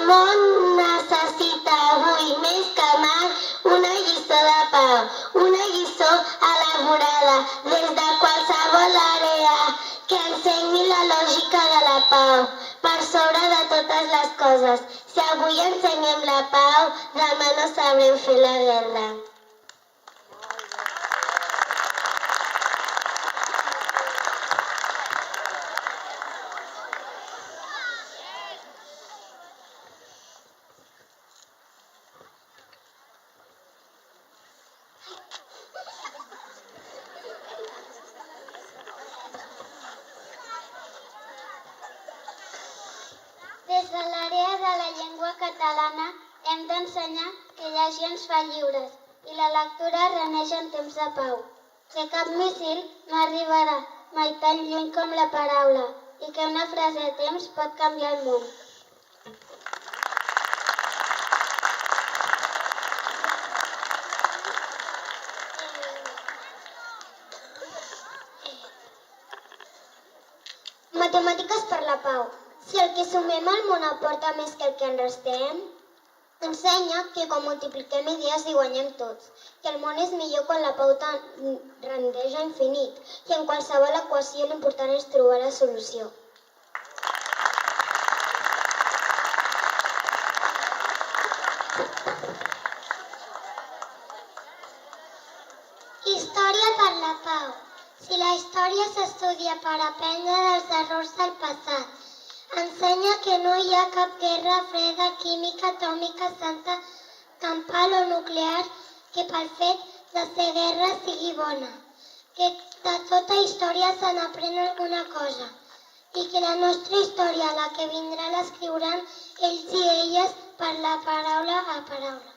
món necessita avui més que mai una lliçó de pau, una lliçó elaborada des de qualsevol àrea que ensenyi la lògica de la pau per sobre de totes les coses. Si avui ensenyem la pau, demà no sabrem fer la guerra. Des de l'àrea de la llengua catalana hem d'ensenyar que llegir ens fa lliures i la lectura reneix en temps de pau, que cap míssil no arribarà mai tan lluny com la paraula i que una frase a temps pot canviar el món. Matemàtiques per la pau. Si el que sumem al món aporta més que el que en restem, ensenya que quan multipliquem idees hi guanyem tots, que el món és millor quan la pau rendeix a infinit i en qualsevol equació l'important és trobar la solució. Història per la pau. Si la història s'estudia per aprendre dels errors del passat, ensenya que no hi ha cap guerra freda, química, atòmica, santa, campal o nuclear que pel fet de ser guerra sigui bona, que de tota història se n'aprèn alguna cosa i que la nostra història, la que vindrà, l'escriuran ells i elles per la paraula a paraula.